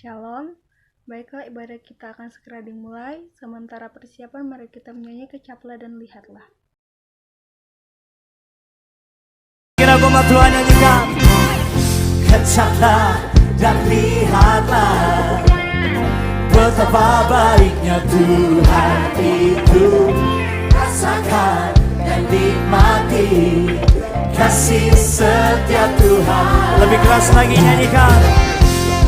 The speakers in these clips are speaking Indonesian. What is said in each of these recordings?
Shalom, baiklah ibadah kita akan segera dimulai, sementara persiapan mari kita menyanyi kecaplah dan lihatlah. Kira goma Tuhan nyanyikan. Kecaplah dan lihatlah betapa baiknya Tuhan itu. Rasakan dan nikmati kasih setia Tuhan. Lebih keras lagi nyanyikan.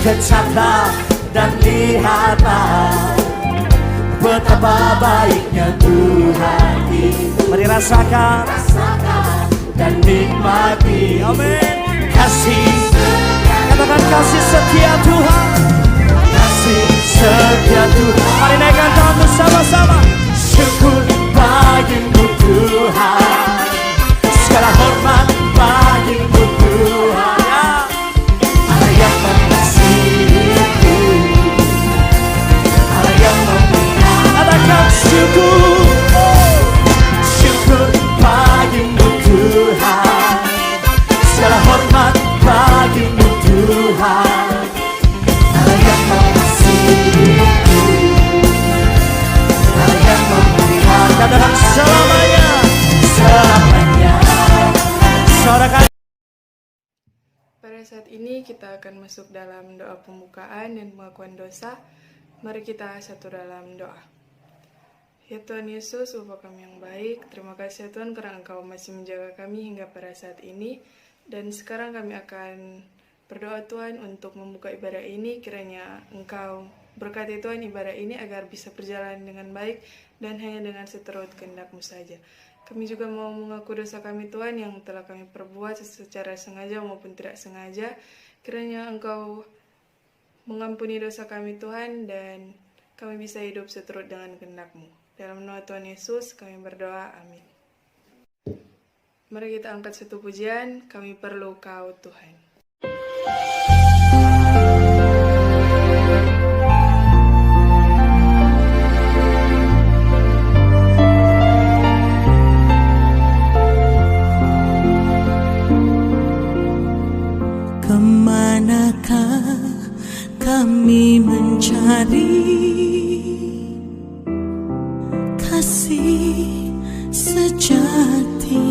Kecaplah dan lihatlah betapa baiknya Tuhan itu. Mari rasakan dan nikmati. Amin. Kasih, katakan kasih setia Tuhan. Kasih setia Tuhan. Mari naikkan tangan bersama-sama. Syukur bagimu Tuhan, segala hormat bagimu Tuhan. Allah yang mengasihiku, Allah yang memberkati. Katakan syukur, syukur bagimu Tuhan, segala hormat bagimu Tuhan. Allah yang mengasihiku, Allah yang memberkati. Katakan selamanya, selamanya. Sorakan. Pada saat ini kita akan masuk dalam doa pembukaan dan pengakuan dosa. Mari kita satu dalam doa. Ya Tuhan Yesus, Bapa kami yang baik, terima kasih ya Tuhan karena Engkau masih menjaga kami hingga pada saat ini. Dan sekarang kami akan berdoa Tuhan untuk membuka ibadah ini. Kiranya Engkau berkati Tuhan ibadah ini agar bisa berjalan dengan baik dan hanya dengan seturut kehendak-Mu saja. Kami juga mau mengaku dosa kami Tuhan yang telah kami perbuat secara sengaja maupun tidak sengaja. Kiranya Engkau mengampuni dosa kami Tuhan dan kami bisa hidup seturut dengan kehendak-Mu. Dalam nama Tuhan Yesus kami berdoa, amin. Mari kita angkat satu pujian, kami perlu Kau Tuhan. Kemanakah kami mencari kasih sejati?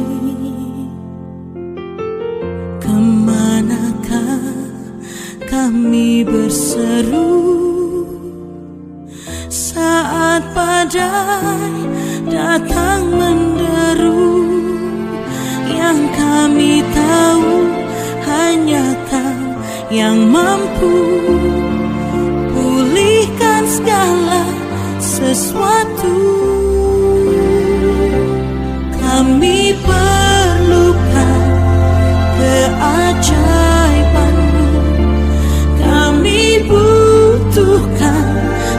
Kemanakah kami berseru saat badai datang menderu? Yang kami tahu hanya Kau yang mampu pulihkan segala sesuatu. Kami perlukan keajaiban-Mu, kami butuhkan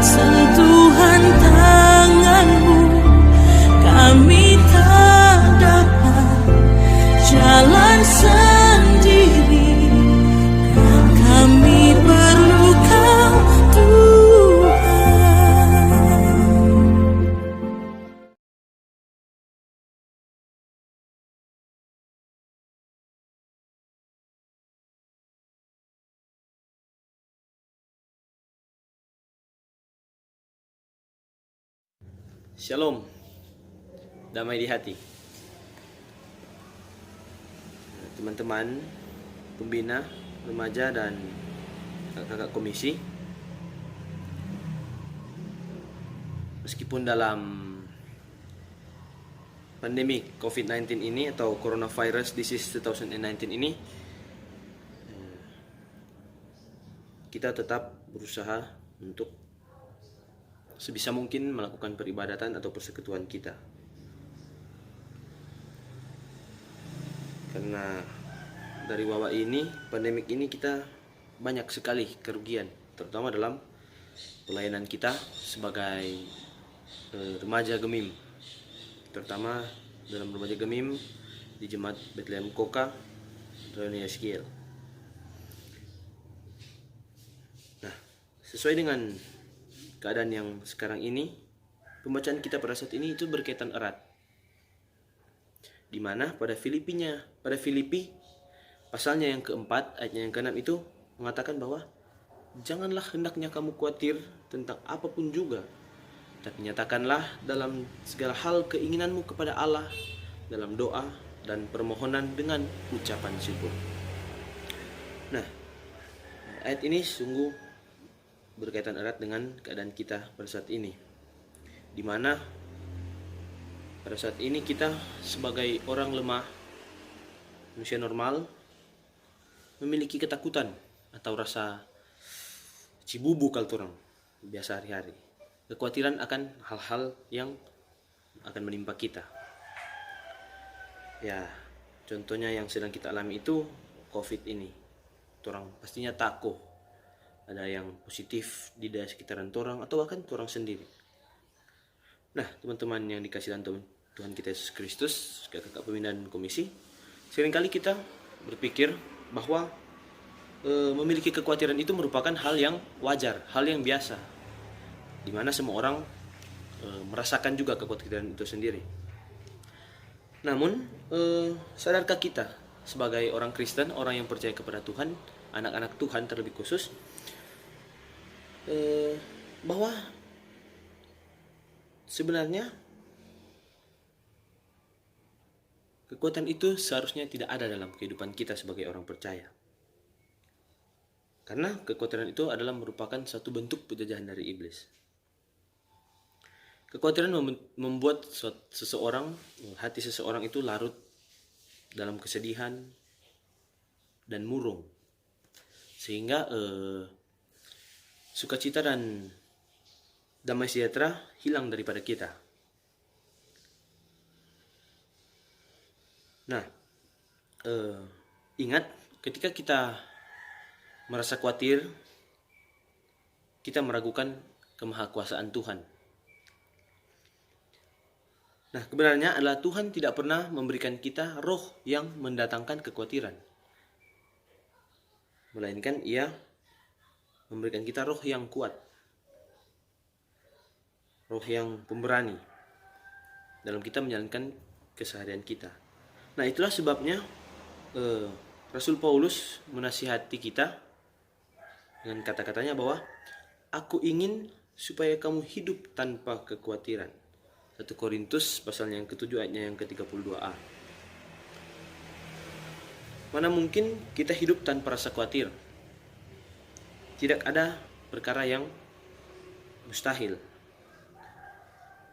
sentuhan tangan-Mu. Kami tak dapat jalan sendiri, kami perlu Kau Tuhan. Shalom, damai di hati. Teman-teman, pembina, remaja, dan kakak-kakak komisi. Meskipun dalam pandemi COVID-19 ini atau Coronavirus Disease 2019 ini, kita tetap berusaha untuk sebisa mungkin melakukan peribadatan atau persekutuan kita. Karena dari wabah ini, pandemik ini, kita banyak sekali kerugian, terutama dalam pelayanan kita sebagai remaja Gemim, terutama dalam remaja Gemim di Jemaat Bethlehem Koka, Reuni Yeskiel. Nah, sesuai dengan keadaan yang sekarang ini, pembacaan kita pada saat ini itu berkaitan erat, di mana pada Filipi pasalnya yang keempat ayatnya yang keenam itu mengatakan bahwa janganlah hendaknya kamu khawatir tentang apapun juga, tapi nyatakanlah dalam segala hal keinginanmu kepada Allah dalam doa dan permohonan dengan ucapan syukur. Nah, ayat ini sungguh berkaitan erat dengan keadaan kita pada saat ini, di mana pada saat ini kita sebagai orang lemah, manusia normal, memiliki ketakutan atau rasa cibubu kalau orang biasa hari-hari, kekhawatiran akan hal-hal yang akan menimpa kita. Ya, contohnya yang sedang kita alami itu COVID ini. Orang pastinya takut ada yang positif di daerah sekitaran orang atau bahkan orang sendiri. Nah, teman-teman yang dikasih dalam Tuhan kita Yesus Kristus, kakak pembinaan komisi, seringkali kita berpikir bahwa memiliki kekhawatiran itu merupakan hal yang wajar, hal yang biasa, di mana semua orang merasakan juga kekhawatiran itu sendiri. Namun, sadarkah kita sebagai orang Kristen, orang yang percaya kepada Tuhan, anak-anak Tuhan terlebih khusus, bahwa sebenarnya kekuatan itu seharusnya tidak ada dalam kehidupan kita sebagai orang percaya. Karena kekhawatiran itu adalah merupakan satu bentuk penjajahan dari iblis. Kekhawatiran membuat hati seseorang itu larut dalam kesedihan dan murung, sehingga sukacita dan damai sejahtera hilang daripada kita. Nah, ingat, ketika kita merasa khawatir, kita meragukan kemahakuasaan Tuhan. Nah, kebenarannya adalah Tuhan tidak pernah memberikan kita roh yang mendatangkan kekhawatiran, melainkan Ia memberikan kita roh yang kuat, roh yang pemberani dalam kita menjalankan keseharian kita. Nah, itulah sebabnya Rasul Paulus menasihati kita dengan kata-katanya bahwa aku ingin supaya kamu hidup tanpa kekhawatiran. 1 Korintus pasalnya yang ke-7 ayatnya yang ke-32a. Mana mungkin kita hidup tanpa rasa khawatir? Tidak ada perkara yang mustahil,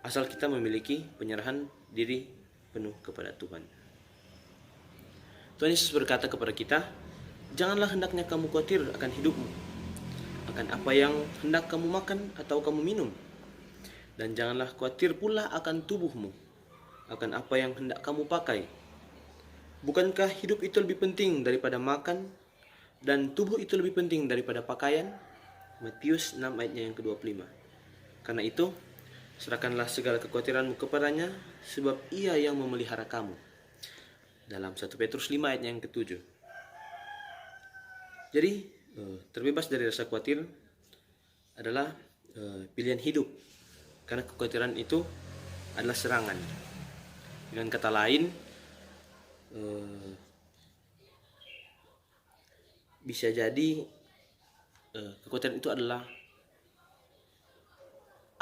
asal kita memiliki penyerahan diri penuh kepada Tuhan. Tuhan Yesus berkata kepada kita, janganlah hendaknya kamu khawatir akan hidupmu, akan apa yang hendak kamu makan atau kamu minum. Dan janganlah khawatir pula akan tubuhmu, akan apa yang hendak kamu pakai. Bukankah hidup itu lebih penting daripada makan, dan tubuh itu lebih penting daripada pakaian? Matius 6 ayatnya yang ke-25. Karena itu, serahkanlah segala kekhawatiranmu kepadanya, sebab Ia yang memelihara kamu. Dalam 1 Petrus 5 ayatnya yang ke-7. Jadi, terbebas dari rasa khawatir adalah pilihan hidup. Karena kekhawatiran itu adalah serangan. Dengan kata lain, bisa jadi kekhawatiran itu adalah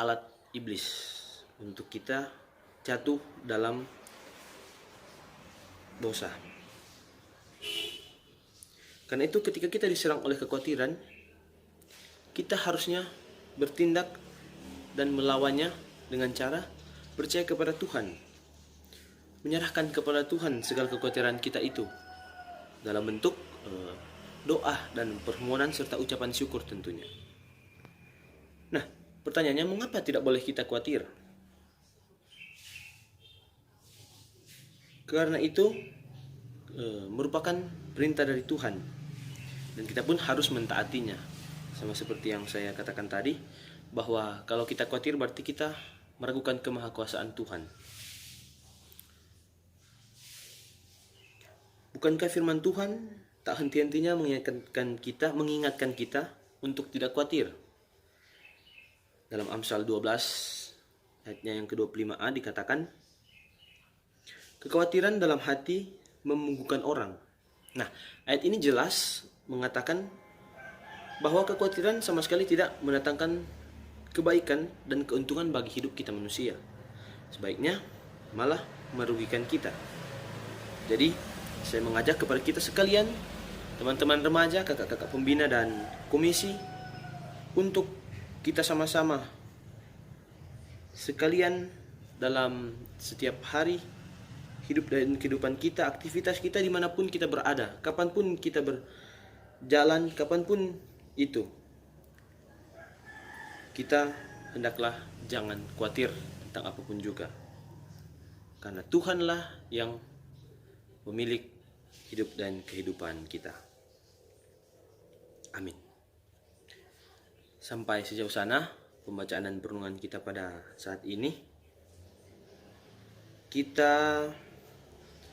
alat iblis untuk kita jatuh dalam dosa. Karena itu ketika kita diserang oleh kekhawatiran, kita harusnya bertindak dan melawannya dengan cara percaya kepada Tuhan, menyerahkan kepada Tuhan segala kekhawatiran kita itu dalam bentuk doa dan permohonan serta ucapan syukur tentunya. Nah, pertanyaannya, mengapa tidak boleh kita khawatir? Karena itu merupakan perintah dari Tuhan, dan kita pun harus mentaatinya. Sama seperti yang saya katakan tadi, bahwa kalau kita khawatir berarti kita meragukan kemahakuasaan Tuhan. Bukankah firman Tuhan tak henti-hentinya mengingatkan kita untuk tidak khawatir? Dalam Amsal 12 ayatnya yang ke-25a dikatakan, kekhawatiran dalam hati memunggukan orang. Nah, ayat ini jelas mengatakan bahwa kekhawatiran sama sekali tidak mendatangkan kebaikan dan keuntungan bagi hidup kita manusia. Sebaiknya malah merugikan kita. Jadi, saya mengajak kepada kita sekalian, teman-teman remaja, kakak-kakak pembina dan komisi, untuk kita sama-sama sekalian dalam setiap hari hidup dan kehidupan kita, aktivitas kita dimanapun kita berada, kapanpun kita berjalan, kapanpun itu, kita hendaklah jangan khawatir tentang apapun juga, karena Tuhanlah yang pemilik hidup dan kehidupan kita. Amin. Sampai sejauh sana pembacaan dan perenungan kita pada saat ini. Kita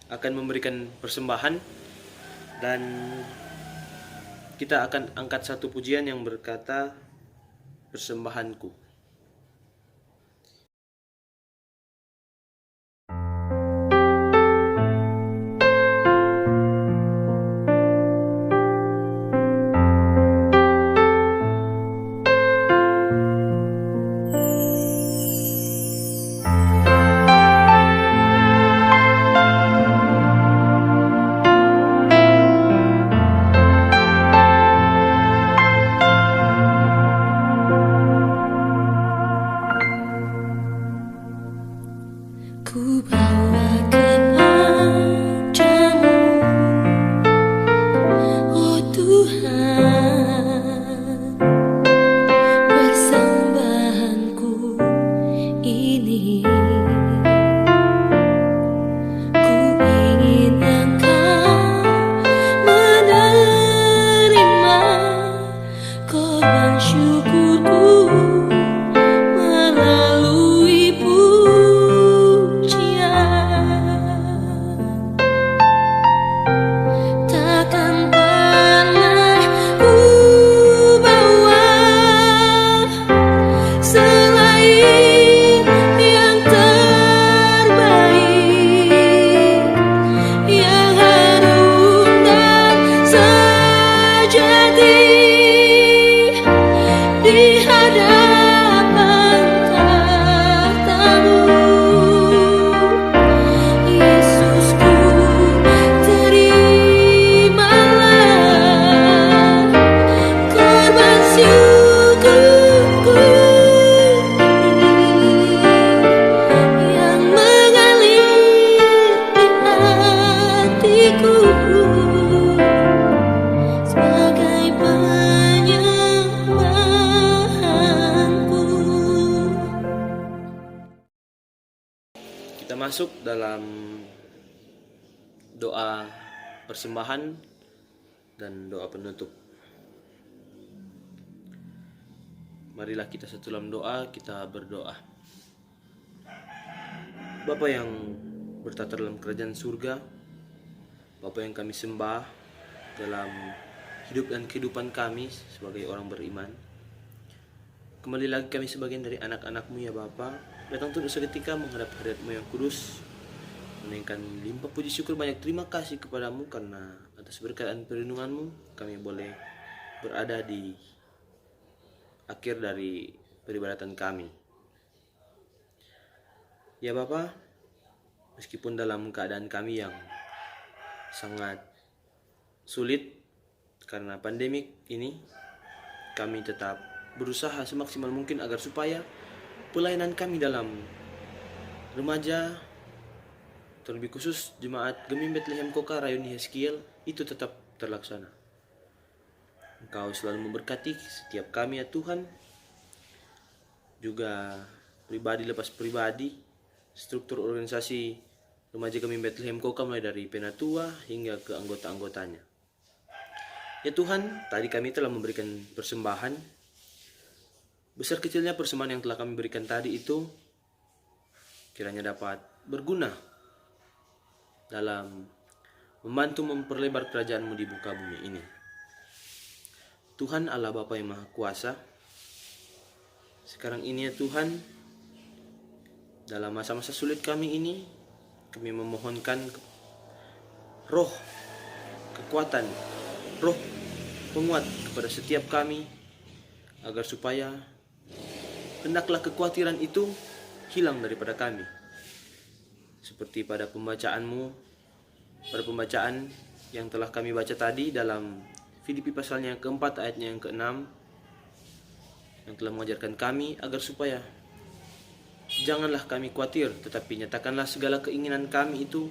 akan memberikan persembahan dan kita akan angkat satu pujian yang berkata, persembahanku. Ku bawa kepadamu, oh Tuhan, persembahanku ini. Ku ingin Engkau menerima korban syukurku melalui takkan pernah ku bawa selain yang terbaik, yang harum dan sejati di hadapan tahta-Mu. Yesusku, terimalah korban syukurku ini yang mengalir di hatiku sebagai penyembahanku. Kita masuk dalam doa persembahan dan doa penutup. Marilah kita satu dalam doa, kita berdoa. Bapa yang bertata dalam kerajaan surga, Bapa yang kami sembah dalam hidup dan kehidupan kami sebagai orang beriman, kembali lagi kami sebagian dari anak-anak-Mu ya Bapa, datang untuk seketika menghadap hadirat-Mu yang kudus, menaikkan limpah puji syukur banyak terima kasih kepadamu karena atas berkat dan perlindungan-Mu kami boleh berada di akhir dari peribadatan kami. Ya Bapa, meskipun dalam keadaan kami yang sangat sulit karena pandemik ini, kami tetap berusaha semaksimal mungkin agar supaya pelayanan kami dalam remaja, terlebih khusus jemaat Gemim Bethlehem Koka Rayuni Yeskiel, itu tetap terlaksana. Engkau selalu memberkati setiap kami ya Tuhan, juga pribadi lepas pribadi, struktur organisasi remaja Gemim Bethlehem Koka mulai dari penatua hingga ke anggota-anggotanya. Ya Tuhan, tadi kami telah memberikan persembahan. Besar kecilnya persembahan yang telah kami berikan tadi itu kiranya dapat berguna dalam membantu memperlebar kerajaan-Mu di muka bumi ini. Tuhan Allah Bapa yang Maha Kuasa, sekarang ini ya Tuhan, dalam masa-masa sulit kami ini, kami memohonkan roh kekuatan, roh penguat kepada setiap kami, agar supaya hendaklah kekhawatiran itu hilang daripada kami. Seperti pada pembacaan yang telah kami baca tadi dalam Filipi pasalnya yang keempat ayatnya yang keenam, yang telah mengajarkan kami agar supaya janganlah kami khawatir, tetapi nyatakanlah segala keinginan kami itu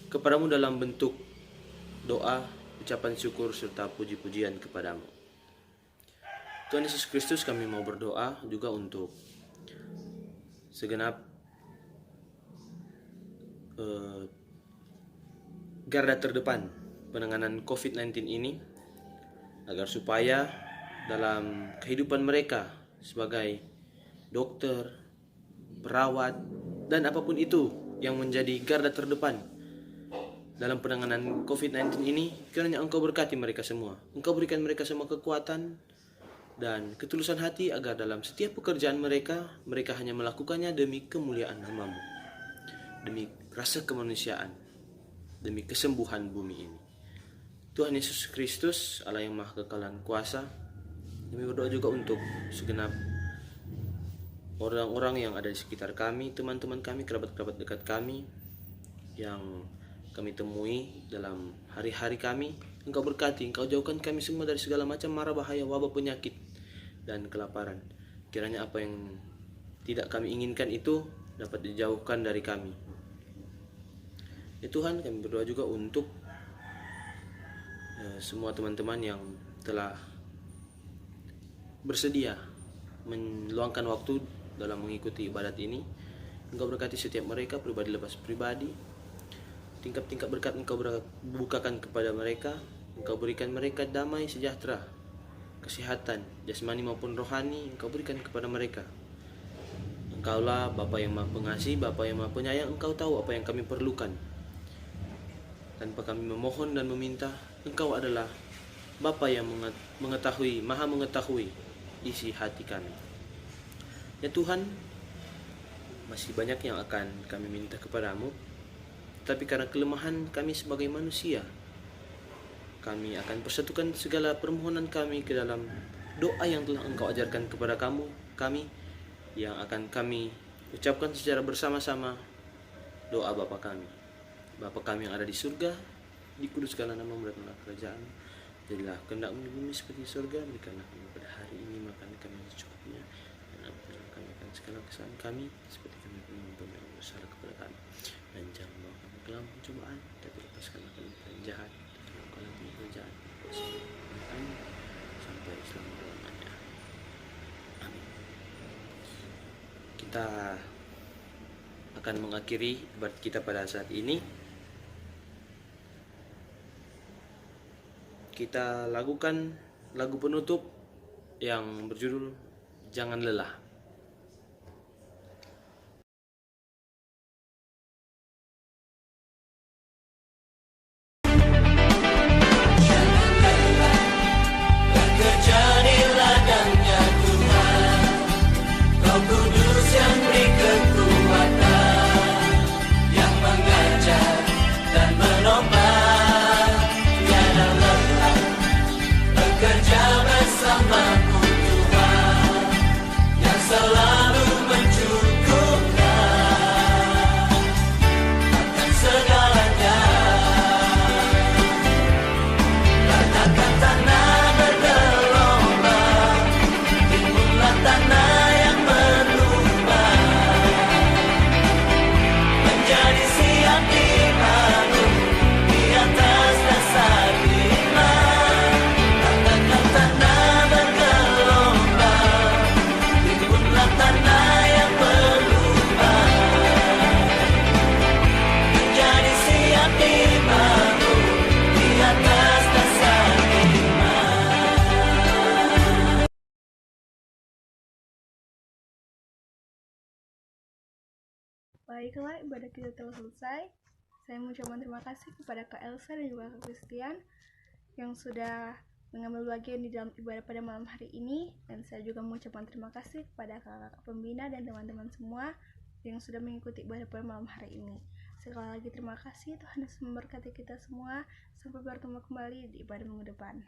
kepadamu dalam bentuk doa, ucapan syukur, serta puji-pujian kepadamu. Tuhan Yesus Kristus, kami mau berdoa juga untuk segenap garda terdepan penanganan COVID-19 ini, agar supaya dalam kehidupan mereka sebagai dokter, perawat, dan apapun itu yang menjadi garda terdepan dalam penanganan COVID-19 ini, kiranya Engkau berkati mereka semua. Engkau berikan mereka semua kekuatan dan ketulusan hati, agar dalam setiap pekerjaan mereka hanya melakukannya demi kemuliaan nama-Mu, demi rasa kemanusiaan, demi kesembuhan bumi ini. Tuhan Yesus Kristus, Allah yang Maha Kekal dan Kuasa, kami berdoa juga untuk segenap orang-orang yang ada di sekitar kami, teman-teman kami, kerabat-kerabat dekat kami, yang kami temui dalam hari-hari kami. Engkau berkati, Engkau jauhkan kami semua dari segala macam mara bahaya, wabah, penyakit, dan kelaparan. Kiranya apa yang tidak kami inginkan itu dapat dijauhkan dari kami. Ya Tuhan, kami berdoa juga untuk semua teman-teman yang telah bersedia meluangkan waktu dalam mengikuti ibadat ini. Engkau berkati setiap mereka, pribadi lepas pribadi. Tingkap-tingkap berkat Engkau bukakan kepada mereka. Engkau berikan mereka damai, sejahtera, kesehatan, jasmani maupun rohani. Engkau berikan kepada mereka. Engkaulah Bapa yang Maha Pengasih, Bapa yang Maha Penyayang. Engkau tahu apa yang kami perlukan. Tanpa kami memohon dan meminta, Engkau adalah Bapa yang mengetahui, Maha mengetahui isi hati kami. Ya Tuhan, masih banyak yang akan kami minta kepadamu, tapi karena kelemahan kami sebagai manusia, kami akan persatukan segala permohonan kami ke dalam doa yang telah Engkau ajarkan kepada kami, yang akan kami ucapkan secara bersama-sama. Doa Bapa kami. Bapa kami yang ada di surga, dikuduskanlah nama-Mu, datanglah kerajaan-Mu, jadilah kehendak-Mu di bumi seperti di surga. Berikanlah kami pada hari ini makan kami yang secukupnya, dan ampunilah kami akan segala kesalahan kami, seperti kami pun mengampuni orang bersalah kepada kami. Dan jangan bawa kami ke dalam pencobaan, tapi lepaskanlah kami dari yang jahat. Dan Engkaulah punya kerajaan, kuasa, dan kami sampai selama-lamanya. Amin. Kita akan mengakhiri ibadat kita pada saat ini. Kita lakukan lagu penutup yang berjudul Jangan Lelah. Bekerja di ladangnya Tuhan, Roh Kudus yang beri kekuatan, yang mengajar dan menopang, tiada lelah bekerja bersamaku Tuhan, yang selalu mencukupkan akan segalanya. Ratakan tanah bergelombang, timbunlah tanah yang berlubang, menjadi siap dibangun di atas dasar iman. Ratakan tanah bergelombang, timbunlah tanah yang berlubang, menjadi siap dibangun di atas dasar iman. Baiklah, ibadah kita telah selesai. Saya mengucapkan terima kasih kepada Kak Elsa dan juga Kak Christian yang sudah mengambil bagian di dalam ibadah pada malam hari ini. Dan saya juga mengucapkan terima kasih kepada kakak-kakak pembina dan teman-teman semua yang sudah mengikuti ibadah pada malam hari ini. Sekali lagi terima kasih, Tuhan Yesus memberkati kita semua. Sampai bertemu kembali di ibadah minggu depan.